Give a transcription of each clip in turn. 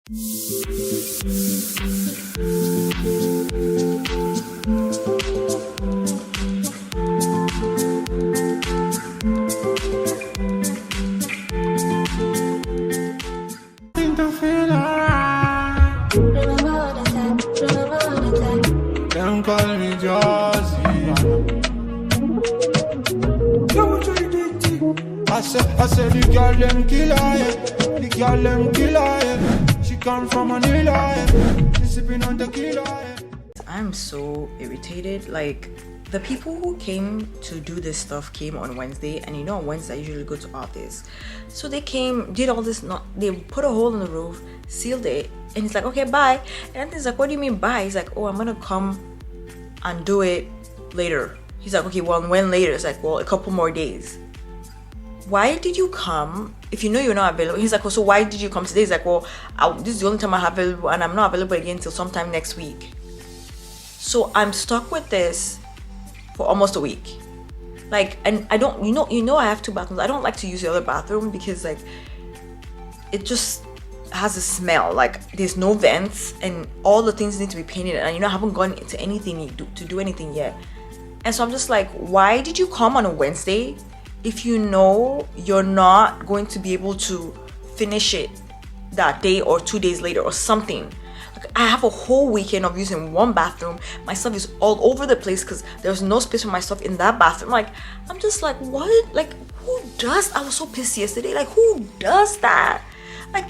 Don't call me Josie. I said the girl them killer, yeah. The girl them killer, yeah. She come from Manila, yeah. She sipping on tequila, yeah. I'm so irritated. Like, the people who came to do this stuff came on Wednesday, and you know on Wednesday I usually go to office. So they came, did all this, they put a hole in the roof, sealed it, and he's like, okay, bye. And he's like, what do you mean bye? He's like, oh, I'm gonna come and do it later. He's like, okay, well, when later? It's like, well, a couple more days. Why did you come if you know you're not available? He's like, well, so why did you come today? He's like, well, this is the only time I have available, and I'm not available again until sometime next week. So I'm stuck with this for almost a week. Like, and I don't, you know I have 2 bathrooms. I don't like to use the other bathroom because like it just has a smell. Like, there's no vents and all the things need to be painted, and I haven't gone into anything to do anything yet. And so I'm just like, why did you come on a Wednesday if you know you're not going to be able to finish it that day or 2 days later or something? Like, I have a whole weekend of using one bathroom. My stuff is all over the place because there's no space for my stuff in that bathroom. Like, I'm just like, what? Like, who does? I was so pissed yesterday. Like, who does that? Like,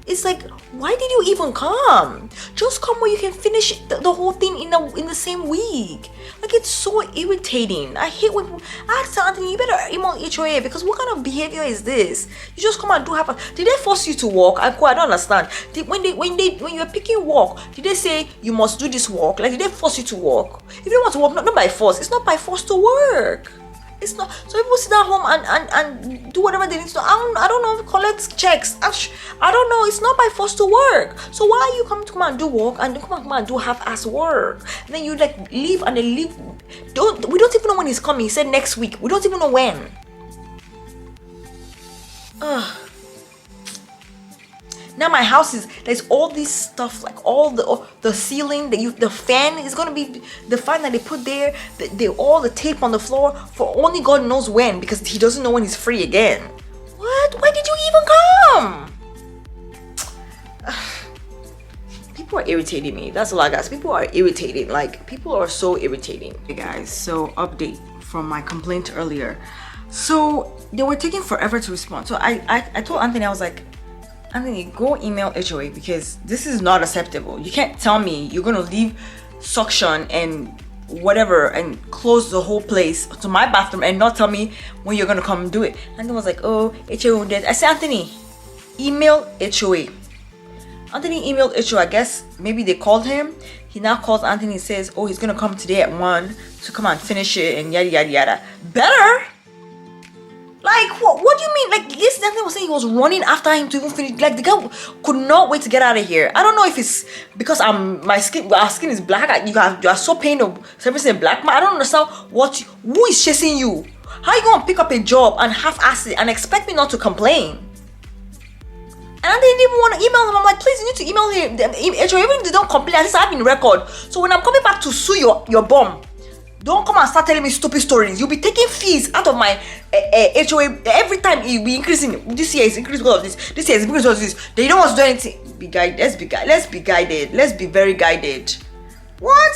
it's like, why did you even come? Just come where you can finish the whole thing in the same week. Like, it's so irritating. I hate when people, I tell Anthony, you better email HOA, because what kind of behavior is this? You just come and do did they force you to walk? I don't understand. When you're picking walk, did they say you must do this walk? Like, did they force you to walk? If you don't want to walk, not by force. It's not by force to work. It's not. So people sit at home and do whatever they need to do. I don't know, collect checks. I don't know. It's not by force to work. So why are you coming to come and do work and come and do half-ass work? And then you like leave and then leave. We don't even know when he's coming. He said next week. We don't even know when. Now my house there's all this stuff, like all the ceiling, the fan is gonna be the fan that they put there, all the tape on the floor for only God knows when, because he doesn't know when he's free again. What? Why did you even come? People are irritating me. That's all I got. People are irritating. Like, people are so irritating. Hey guys, so update from my complaint earlier. So they were taking forever to respond. So I told Anthony, I was like, Anthony, go email HOA, because this is not acceptable. You can't tell me you're gonna leave suction and whatever and close the whole place to my bathroom and not tell me when you're gonna come do it. Anthony was like, oh, HOA did. I said, Anthony, email HOA. Anthony emailed HOA. I guess maybe they called him. He now calls Anthony and says, oh, he's gonna come today at 1 to come and finish it and yada yada yada. Better? Like, what do you mean? Like, yes, Anthony was saying he was running after him to even finish. Like, the guy could not wait to get out of here. I don't know if it's because our skin is black. You are so pained of servicing a black man. I don't understand who is chasing you. How you gonna pick up a job and half-ass it and expect me not to complain? And I didn't even want to email him. I'm like, please, you need to email him. Even if they don't complain, at least I have in record. So when I'm coming back to sue your bum, don't come and start telling me stupid stories. You'll be taking fees out of my HOA every time. It be increasing. This year is increasing because of this. This year is increasing because of this. They don't want to do anything. Be guided. Let's be guided. Let's be very guided. What?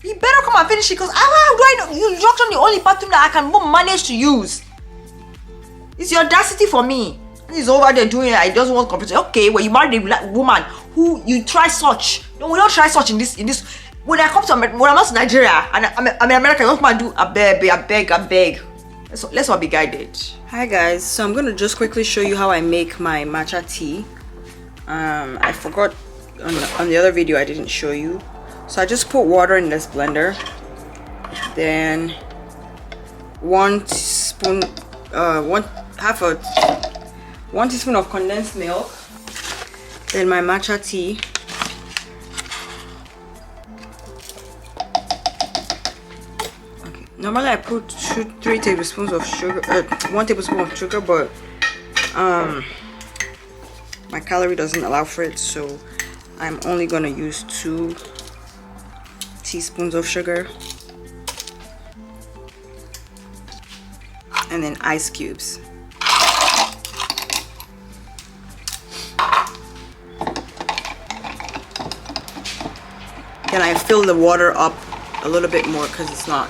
You better come and finish it, because how do I know? You junction the only bathroom that I can manage to use. It's your audacity for me. He's over there doing it. I just want computer. Okay, well, you married a black woman who you try such. No, we don't try such in this. When I come to America, when I'm not to Nigeria and I'm in America, I don't come and do I beg. Let's all be guided. Hi guys, so I'm gonna just quickly show you how I make my matcha tea. I forgot on the other video I didn't show you. So I just put water in this blender, then 1 teaspoon, 1 teaspoon of condensed milk, then my matcha tea. Normally I put 3 tablespoons of sugar, 1 tablespoon of sugar, but my my calorie doesn't allow for it, so I'm only gonna use 2 teaspoons of sugar, and then ice cubes. Then I fill the water up a little bit more because it's not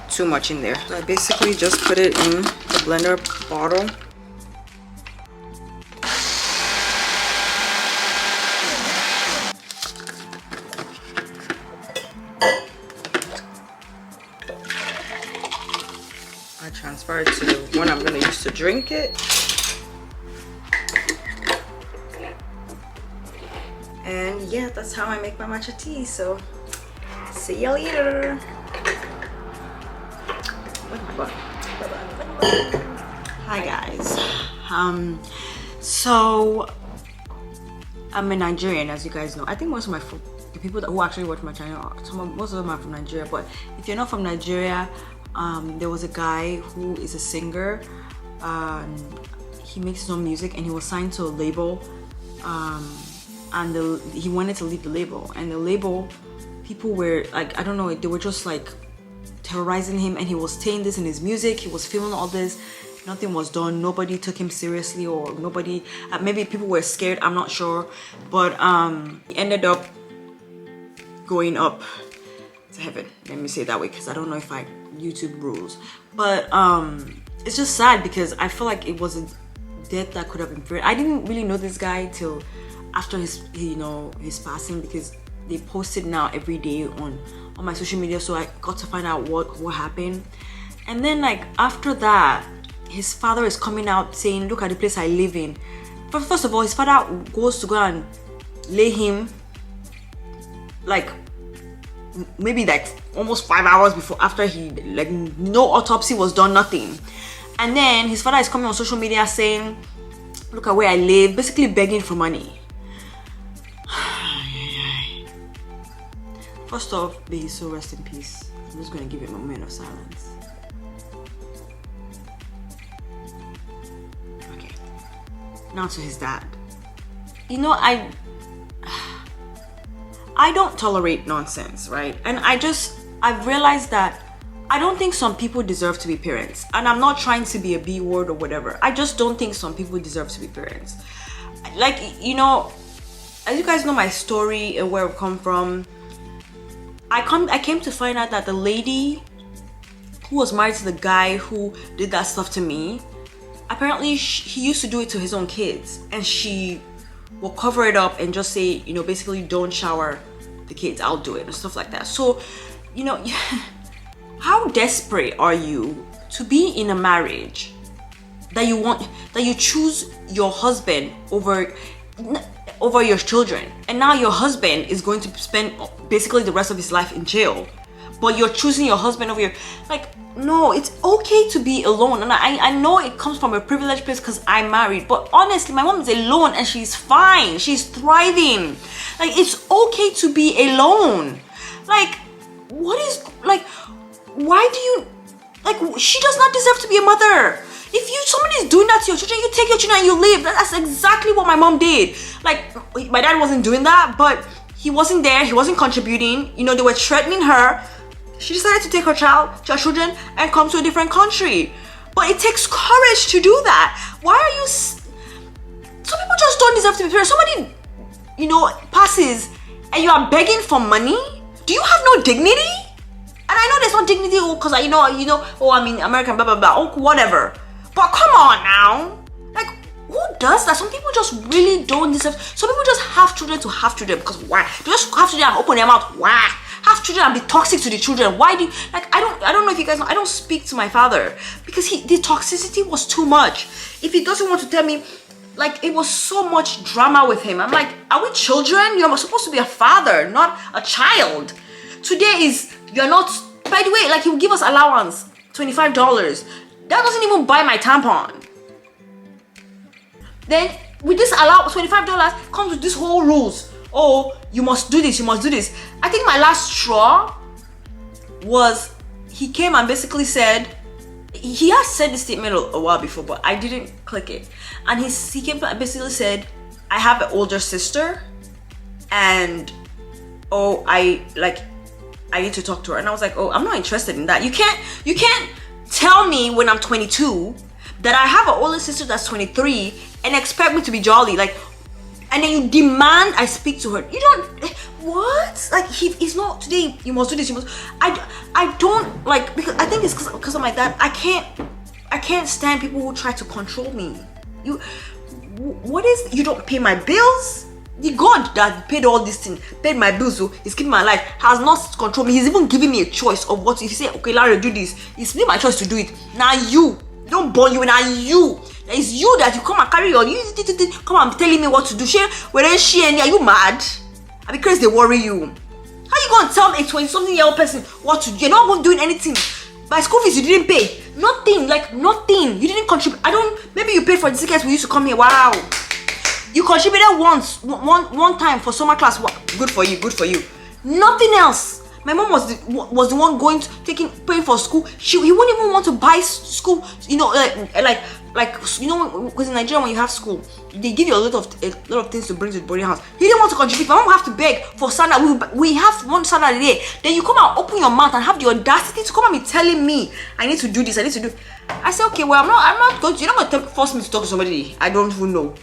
too much in there. So I basically just put it in the blender bottle. I transfer it to the one I'm going to use to drink it. And yeah, that's how I make my matcha tea. So see you later. Hi guys. So I'm a Nigerian, as you guys know. I think most of the people who actually watch my channel, most of them are from Nigeria. But if you're not from Nigeria, there was a guy who is a singer. He makes his own music, and he was signed to a label. And he wanted to leave the label, and the label people were like, I don't know, they were just like terrorizing him, and he was saying this in his music, he was filming all this, nothing was done, nobody took him seriously, or nobody, maybe people were scared, I'm not sure, but he ended up going up to heaven, let me say it that way, because I don't know if YouTube rules, but it's just sad because I feel like it was a death that could have been prevented. I didn't really know this guy till after his passing, because they posted now every day on my social media, so I got to find out what happened. And then like after that, his father is coming out saying, look at the place I live in. But first of all, his father goes to go and lay him like maybe like almost 5 hours before, after he, like, no autopsy was done, nothing. And then his father is coming on social media saying, look at where I live, basically begging for money. First off, may his soul rest in peace. I'm just going to give him a moment of silence. Okay. Now to his dad. You know, I don't tolerate nonsense, right? And I've realized that I don't think some people deserve to be parents. And I'm not trying to be a B word or whatever. I just don't think some people deserve to be parents. Like, you know, as you guys know my story and where I've come from, I came to find out that the lady who was married to the guy who did that stuff to me, apparently he used to do it to his own kids, and she will cover it up and just say, you know, basically don't shower the kids, I'll do it, and stuff like that. So, you know, how desperate are you to be in a marriage that you choose your husband over your children, and now your husband is going to spend basically the rest of his life in jail, but you're choosing your husband over your, like, no, it's okay to be alone. And I know it comes from a privileged place because I'm married, but honestly, my mom is alone and she's fine, she's thriving. Like, it's okay to be alone. Like, what is, like, why do you, like, she does not deserve to be a mother. If somebody is doing that to your children, you take your children and you leave. That's exactly what my mom did. Like, my dad wasn't doing that, but he wasn't there, he wasn't contributing. You know, they were threatening her. She decided to take her children and come to a different country. But it takes courage to do that. Why are you, some people just don't deserve to be parents. Somebody, you know, passes and you are begging for money. Do you have no dignity? And I know there's no dignity because you know, oh, I'm in American, blah, blah, blah, oh, whatever. But come on now. Like, who does that? Some people just really don't deserve. Some people just have children to have children because why? They just have children and open their mouth. Why? Have children and be toxic to the children. Why do you, like, I don't know if you guys know, I don't speak to my father because the toxicity was too much. If he doesn't want to tell me, like, it was so much drama with him. I'm like, are we children? You're supposed to be a father, not a child. Today is, you're not, by the way, like, he will give us allowance, $25. That doesn't even buy my tampon. Then with this allowance, $25 comes with this whole rules. Oh, you must do this, you must do this. I think my last straw was, he came and basically said, he has said this statement a while before, but I didn't click it. And he came and basically said, I have an older sister, and I need to talk to her. And I was like, oh, I'm not interested in that. You can't tell me when I'm 22 that I have an older sister that's 23 and expect me to be jolly, like, and then you demand I speak to her. You don't, what? Like, he's not, today you must do this, you must. I don't, like, because I think it's because I'm like that. I can't stand people who try to control me. What is, you don't pay my bills? The God that paid all this thing, paid my bills, so is keeping my life, has not controlled me. He's even giving me a choice of what. If you say, okay, Lanre, do this, it's still my choice to do it. Now you don't born you, now you. It's you that you come and carry on. You come and telling me what to do. Are you mad? I because they worry you. How you gonna tell a 20-something-year-old person what to do? You're not even doing anything. My school fees you didn't pay. Nothing, like nothing. You didn't contribute. Maybe you paid for the tickets we used to come here. Wow. You contributed one time for summer class. Good for you. Nothing else. My mom was the one paying for school. He wouldn't even want to buy school. You know, like you know, because in Nigeria when you have school, they give you a lot of things to bring to the boarding house. He didn't want to contribute. My mom have to beg for salad. We have one salad a day. Then you come and open your mouth and have the audacity to come and be telling me I need to do this. I said, okay, well, I'm not going to. You're not going to force me to talk to somebody I don't even know,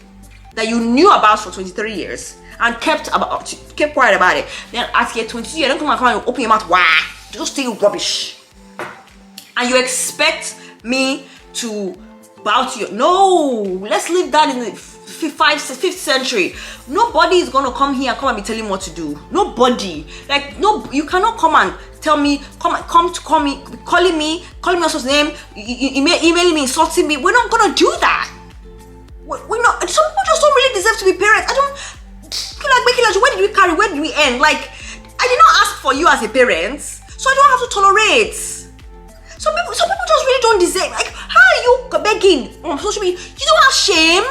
that you knew about for 23 years and kept quiet about it. Then at year 22, you don't come and open your mouth. Wow, just say rubbish. And you expect me to bow to you? No, let's leave that in the 5th century. Nobody is gonna come here and be telling me what to do. Nobody. Like, no, you cannot come and tell me, come to call me, calling me else's name, emailing me, insulting me. We're not gonna do that. We're not. Some people just don't really deserve to be parents. I don't like, where did we carry? Where did we end? Like, I did not ask for you as a parent, so I don't have to tolerate. Some people just really don't deserve. Like, how are you begging on social media? You don't have shame.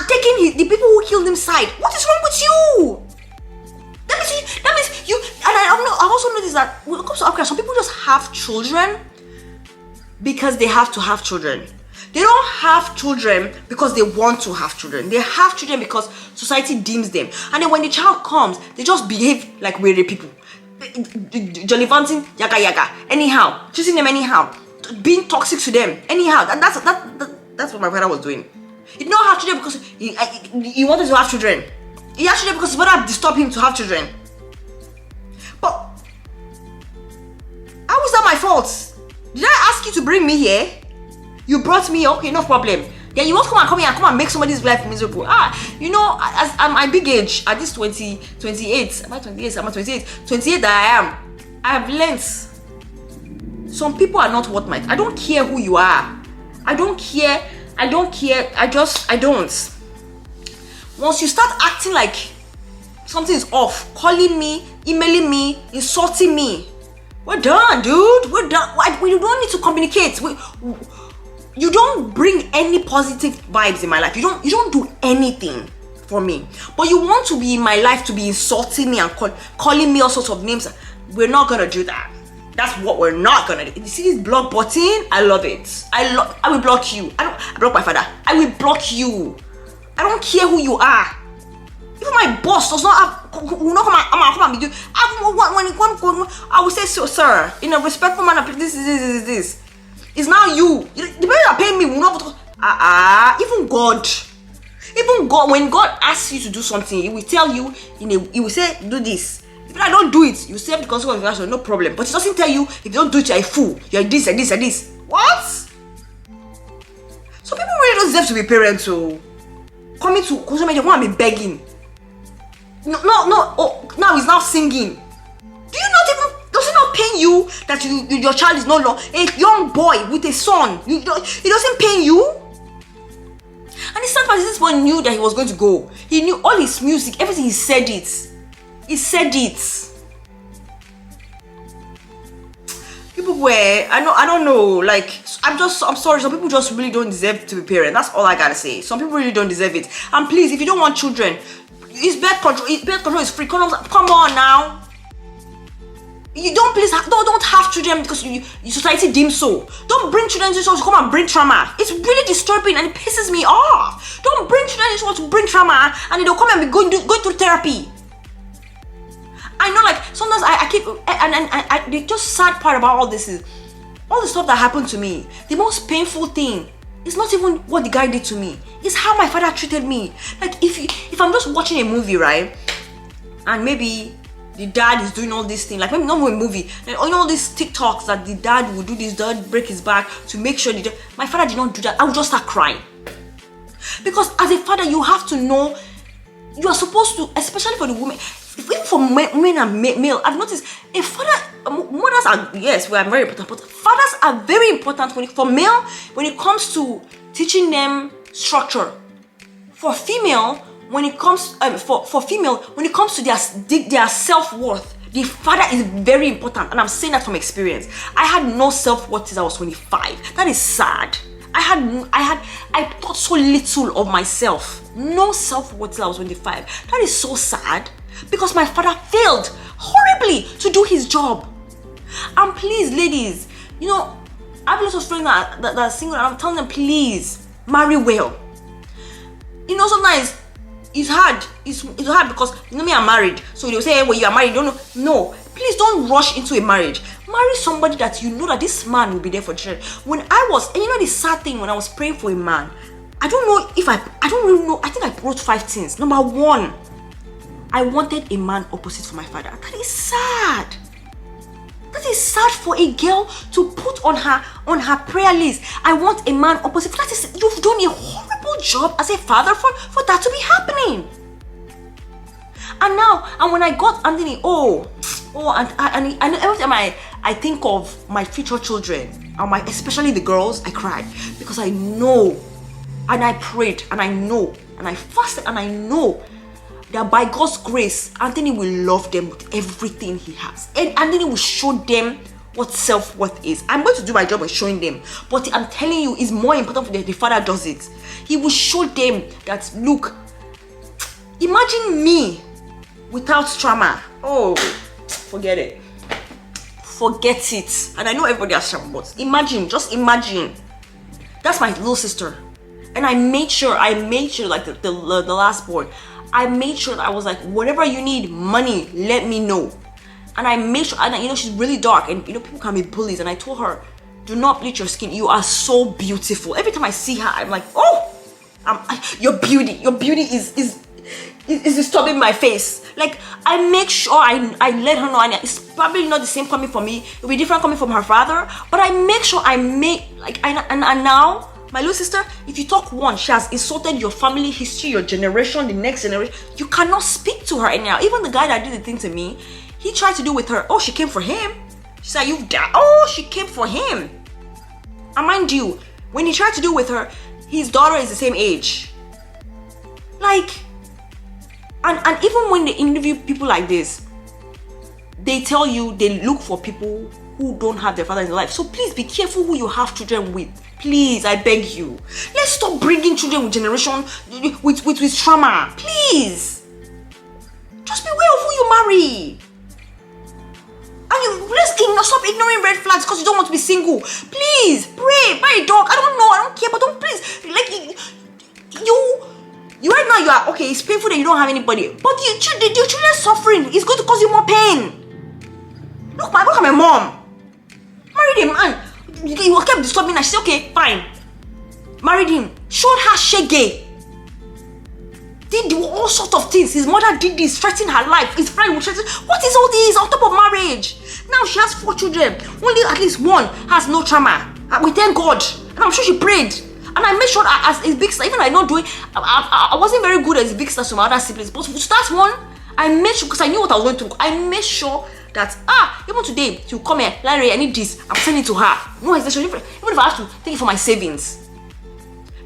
Taking the people who killed him side. What is wrong with you? That means you. And I also noticed that when it comes to Africa, some people just have children because they have to have children. They don't have children because they want to have children. They have children because society deems them. And then when the child comes, they just behave like weary people. Jollivanting, yaga, anyhow. Choosing them anyhow. Being toxic to them, anyhow. And that's what my brother was doing. He did not have children because he wanted to have children. He had children because his brother disturbed him to have children. But how is that my fault? Did I ask you to bring me here? You brought me, okay, no problem. Then you want to come here and make somebody's life miserable. You know, at my big age, at this 28, am I 28? I'm 28 that I have learned some people are not what might. I don't care who you are. I don't. Once you start acting like something is off, calling me, emailing me, insulting me, we're done, dude. We're done. We don't need to communicate. You don't bring any positive vibes in my life. You don't do anything for me. But you want to be in my life to be insulting me and calling me all sorts of names. We're not gonna do that. That's what we're not gonna do. You see this block button? I love it. I will block you. I block my father. I will block you. I don't care who you are. Even my boss does not have. Will not come and be doing. I will say, so, sir, in a respectful manner. This. It's now you. The people that pay me will not. Even God, when God asks you to do something, He will tell you. He will say, do this. If I don't do it, you save the consequences. No problem. But He doesn't tell you if you don't do it, you're a fool. You're this and this and this. What? So people really don't deserve to be parents. So coming to social media, want to be begging. No. Oh, now he's now singing. Do you not even? Does it not pain you that your child is no longer a young boy with a son? It doesn't pain you. And the sad part is this boy knew that he was going to go. He knew all his music, everything. He said it. People were, I don't know. Like, I'm sorry. Some people just really don't deserve to be parents. That's all I gotta say. Some people really don't deserve it. And please, if you don't want children, birth control is free. Come on now. You don't have children because society deems so. Don't bring children into this world to come and bring trauma. It's really disturbing and it pisses me off. Don't bring children into this world to bring trauma and they'll come and be going through therapy. I know, like, sometimes I keep, and the just sad part about all this is, all the stuff that happened to me, the most painful thing is not even what the guy did to me. It's how my father treated me. Like, if I'm just watching a movie, right, and maybe the dad is doing all this thing, like maybe not a movie, and all these TikToks that the dad will do this, dad break his back to make sure my father did not do that, I would just start crying. Because as a father, you have to know, you are supposed to, especially for the women, even for men and male, I've noticed mothers are, yes, we are very important, but fathers are very important for male, when it comes to teaching them structure. For female, when it comes for female, when it comes to their self-worth, the father is very important, and I'm saying that from experience. I had no self-worth till I was 25. That is sad. I thought so little of myself. No self-worth till I was 25. That is so sad. Because my father failed horribly to do his job. And please, ladies, you know, I have lots of friends that are single, and I'm telling them, please, marry well. You know, sometimes it's hard. It's hard because, you know, me, I'm married. So they'll say, hey, well, you are married, you don't know. No, please don't rush into a marriage. Marry somebody that you know that this man will be there for children. And you know the sad thing, when I was praying for a man, I don't really know, I think I wrote 5 things. Number 1, I wanted a man opposite for my father. That is sad. That is sad for a girl to put on her prayer list. I want a man opposite. That is, you've done a horrible job as a father for that to be happening. And when I got Anthony, and every time I think of my future children, and especially the girls, I cried because I know, and I prayed, and I know, and I fasted, and I know that by God's grace, Anthony will love them with everything he has. And Anthony will show them what self-worth is. I'm going to do my job of showing them, but I'm telling you, it's more important for the father does it. He will show them that, look, imagine me without trauma. Oh, forget it. Forget it. And I know everybody has trauma, but just imagine. That's my little sister. And I made sure, like the last born, I made sure that I was like, whatever you need, money, let me know. And I made sure, and you know, she's really dark, and you know, people can be bullies. And I told her, do not bleach your skin. You are so beautiful. Every time I see her, I'm like, oh, your beauty is disturbing my face. Like, I make sure I let her know, and it's probably not the same coming from me. It'll be different coming from her father. But I make sure and now, my little sister, if you talk once, she has insulted your family history, your generation, the next generation. You cannot speak to her anyhow. Even the guy that did the thing to me, he tried to do with her. Oh, she came for him. She said, you've died. Oh, she came for him. And mind you, when he tried to do with her, his daughter is the same age. Like, and even when they interview people like this, they tell you they look for people who don't have their father in their life. So please be careful who you have children with. Please, I beg you. Let's stop bringing children with generation, with trauma. Please. Just be aware of who you marry. And let's stop ignoring red flags because you don't want to be single. Please, pray, buy a dog. I don't know, I don't care, but don't please. Like, you right now, you are, okay, it's painful that you don't have anybody. But your children suffering is going to cause you more pain. Look at my mom. Married a man. You kept disturbing her. She said, okay, fine. Married him. Showed her shege. Did all sorts of things. His mother did this, threatening her life. His friend would threaten. What is all this on top of marriage? Now she has 4 children. Only at least one has no trauma. We thank God. And I'm sure she prayed. And I made sure that as his big sister, even I not doing, I wasn't very good as his big sister to my other siblings. But to that one, I made sure, because I knew what I was going to do. I made sure that, even today, she'll come here, Lanre, I need this. I'm sending it to her. No hesitation, even if I have to take it for my savings.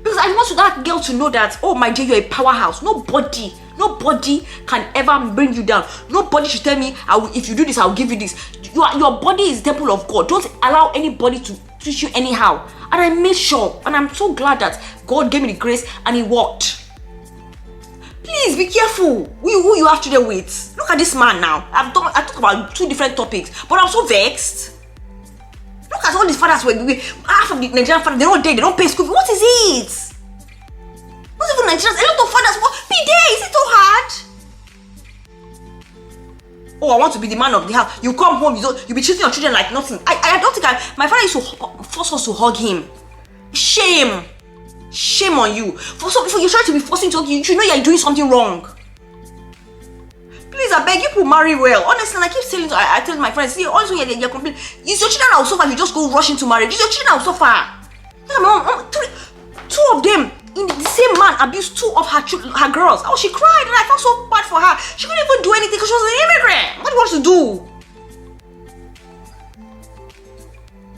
Because I want that girl to know that, oh my dear, you're a powerhouse. Nobody can ever bring you down. Nobody should tell me, if you do this, I'll give you this. Your body is the temple of God. Don't allow anybody to treat you anyhow. And I made sure, and I'm so glad that God gave me the grace and it worked. Please be careful who you have children with. Look Look at this man now. I talked about 2 different topics, but I'm so vexed. Look at all these fathers. Half of the Nigerian fathers, they're not there. They don't pay school fees. What is it? Not even Nigerians. A lot of fathers. What? Be there. Is it so hard? Oh, I want to be the man of the house. You come home, you be treating your children like nothing. I don't think my father used to force us to hug him. Shame on you. For you trying to be forcing to hug you know you're doing something wrong. Please, I beg you, people marry well. Honestly, and I keep telling I tell my friends, see, also you're complaining. Is your children will suffer if you just go rush into marriage? Is your children will suffer? Two of them. In the same man abused 2 of her girls. Oh, she cried and I felt so bad for her. She couldn't even do anything because she was an immigrant. What do you want to do?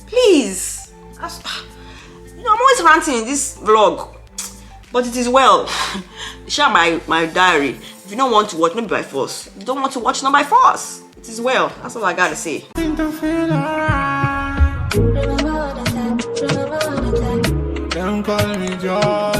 Please. I'm always ranting in this vlog. But it is well. Share my diary. If you don't want to watch, maybe by force. If you don't want to watch, not by force. It is well. That's all I gotta say. Don't call me Joe.